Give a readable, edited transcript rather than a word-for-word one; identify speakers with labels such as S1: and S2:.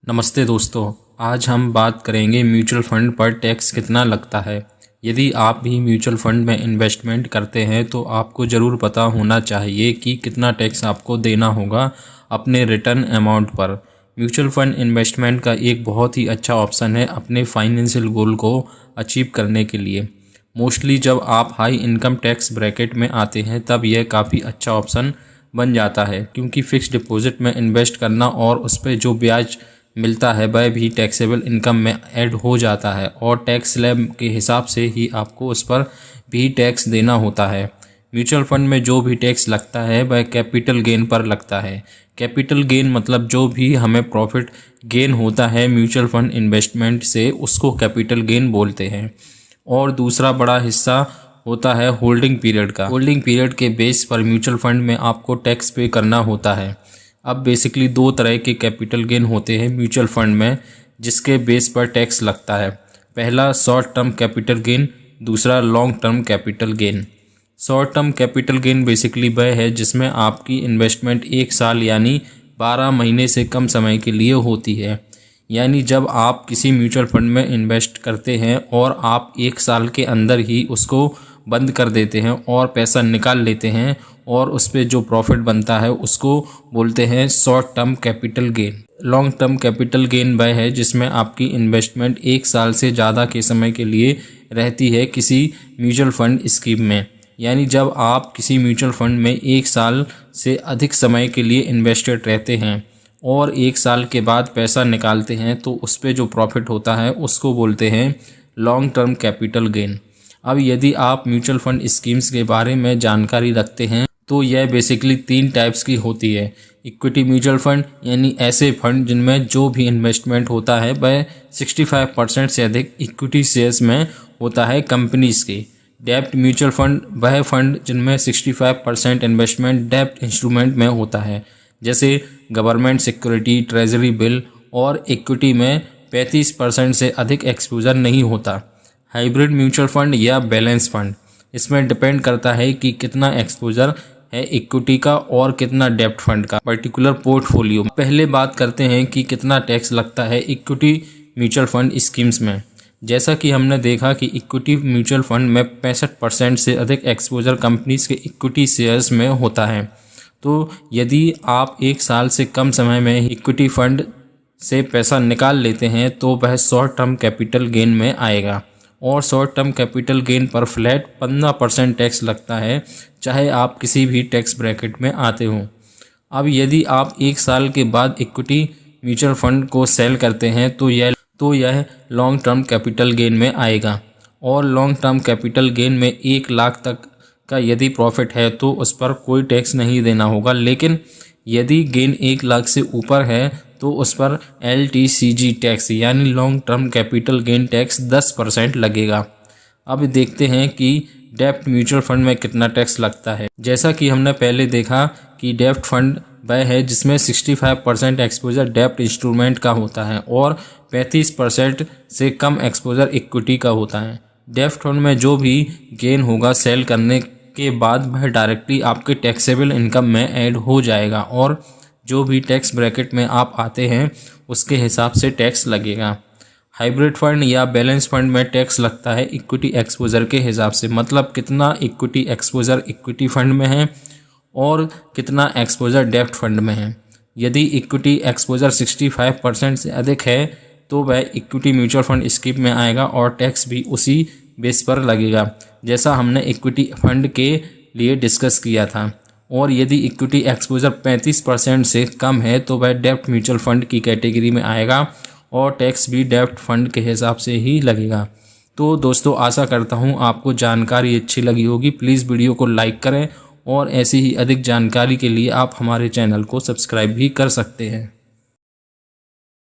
S1: नमस्ते दोस्तों, आज हम बात करेंगे म्यूचुअल फंड पर टैक्स कितना लगता है। यदि आप भी म्यूचुअल फंड में इन्वेस्टमेंट करते हैं तो आपको ज़रूर पता होना चाहिए कि कितना टैक्स आपको देना होगा अपने रिटर्न अमाउंट पर। म्यूचुअल फंड इन्वेस्टमेंट का एक बहुत ही अच्छा ऑप्शन है अपने फाइनेंशियल गोल को अचीव करने के लिए। मोस्टली जब आप हाई इनकम टैक्स ब्रैकेट में आते हैं तब यह काफ़ी अच्छा ऑप्शन बन जाता है, क्योंकि फ़िक्स डिपॉजिट में इन्वेस्ट करना और उस पर जो ब्याज मिलता है वह भी टैक्सेबल इनकम में ऐड हो जाता है और टैक्स स्लैब के हिसाब से ही आपको उस पर भी टैक्स देना होता है। म्यूचुअल फंड में जो भी टैक्स लगता है वह कैपिटल गेन पर लगता है। कैपिटल गेन मतलब जो भी हमें प्रॉफिट गेन होता है म्यूचुअल फंड इन्वेस्टमेंट से, उसको कैपिटल गेन बोलते हैं। और दूसरा बड़ा हिस्सा होता है होल्डिंग पीरियड का। होल्डिंग पीरियड के बेस पर म्यूचुअल फंड में आपको टैक्स पे करना होता है। अब बेसिकली दो तरह के कैपिटल गेन होते हैं म्यूचुअल फंड में जिसके बेस पर टैक्स लगता है। पहला शॉर्ट टर्म कैपिटल गेन, दूसरा long term capital gain. Short term capital gain basically वह है जिसमें आपकी इन्वेस्टमेंट 1 साल यानी 12 महीने से कम समय के लिए होती है। यानी जब आप किसी म्यूचुअल फंड में इन्वेस्ट करते हैं और आप 1 साल के अंदर ही उसको बंद कर देते हैं और पैसा निकाल लेते हैं और उस पर जो प्रॉफिट बनता है उसको बोलते हैं short term capital gain. Long term capital gain वह है जिसमें आपकी इन्वेस्टमेंट 1 साल से ज़्यादा के समय के लिए रहती है किसी म्यूचुअल फंड स्कीम में। यानी जब आप किसी म्यूचुअल फंड में 1 साल से अधिक समय के लिए इन्वेस्टेड रहते हैं और 1 साल के बाद पैसा निकालते हैं तो उस पर जो प्रॉफिट होता है उसको बोलते हैं लॉन्ग टर्म कैपिटल गेन। अब यदि आप म्यूचुअल फंड स्कीम्स के बारे में जानकारी रखते हैं तो यह बेसिकली 3 टाइप्स की होती है। इक्विटी म्यूचुअल फंड यानी ऐसे फंड जिनमें जो भी इन्वेस्टमेंट होता है वह 65% से अधिक इक्विटी शेयर्स में होता है कंपनीज के। डेब्ट म्यूचुअल फंड वह फंड जिनमें 65% इन्वेस्टमेंट डेब्ट इंस्ट्रूमेंट में होता है, जैसे गवर्नमेंट सिक्योरिटी, ट्रेजरी बिल, और इक्विटी में 35% से अधिक एक्सपोजर नहीं होता। हाइब्रिड म्यूचुअल फंड या बैलेंस फंड, इसमें डिपेंड करता है कि कितना एक्सपोजर है इक्विटी का और कितना डेब्ट फंड का पर्टिकुलर पोर्टफोलियो। पहले बात करते हैं कि कितना टैक्स लगता है इक्विटी म्यूचुअल फंड स्कीम्स में। जैसा कि हमने देखा कि इक्विटी म्यूचुअल फंड में 65% से अधिक एक्सपोजर कंपनीज के इक्विटी शेयर्स में होता है। तो यदि आप 1 साल से कम समय में इक्विटी फंड से पैसा निकाल लेते हैं तो वह शॉर्ट टर्म कैपिटल गेन में आएगा और शॉर्ट टर्म कैपिटल गेन पर फ्लैट 15% टैक्स लगता है, चाहे आप किसी भी टैक्स ब्रैकेट में आते हों। अब यदि आप 1 साल के बाद इक्विटी म्यूचुअल फंड को सेल करते हैं तो यह लॉन्ग टर्म कैपिटल गेन में आएगा और लॉन्ग टर्म कैपिटल गेन में 1 लाख तक का यदि प्रॉफिट है तो उस पर कोई टैक्स नहीं देना होगा। लेकिन यदि गेन 1 लाख से ऊपर है तो उस पर LTCG टैक्स यानी long term capital gain tax 10% लगेगा। अब देखते हैं कि डेब्ट म्यूचुअल फंड में कितना टैक्स लगता है। जैसा कि हमने पहले देखा कि डेब्ट फंड वह है जिसमें 65% एक्सपोजर डेब्ट इंस्ट्रूमेंट का होता है और 35% से कम एक्सपोजर इक्विटी का होता है। डेब्ट फंड में जो भी गेन होगा सेल करने के बाद वह डायरेक्टली आपके टैक्सेबल इनकम में ऐड हो जाएगा और जो भी टैक्स ब्रैकेट में आप आते हैं उसके हिसाब से टैक्स लगेगा। हाइब्रिड फंड या बैलेंस फंड में टैक्स लगता है इक्विटी एक्सपोजर के हिसाब से, मतलब कितना इक्विटी एक्सपोजर इक्विटी फंड में है और कितना एक्सपोजर डेब्ट फंड में है। यदि इक्विटी एक्सपोजर 65% से अधिक है तो वह इक्विटी म्यूचुअल फंड स्कीम में आएगा और टैक्स भी उसी बेस पर लगेगा जैसा हमने इक्विटी फंड के लिए डिस्कस किया था। और यदि इक्विटी एक्सपोजर 35% से कम है तो वह डेब्ट म्यूचुअल फंड की कैटेगरी में आएगा और टैक्स भी डेब्ट फंड के हिसाब से ही लगेगा। तो दोस्तों, आशा करता हूँ आपको जानकारी अच्छी लगी होगी। प्लीज़ वीडियो को लाइक करें और ऐसी ही अधिक जानकारी के लिए आप हमारे चैनल को सब्सक्राइब भी कर सकते हैं।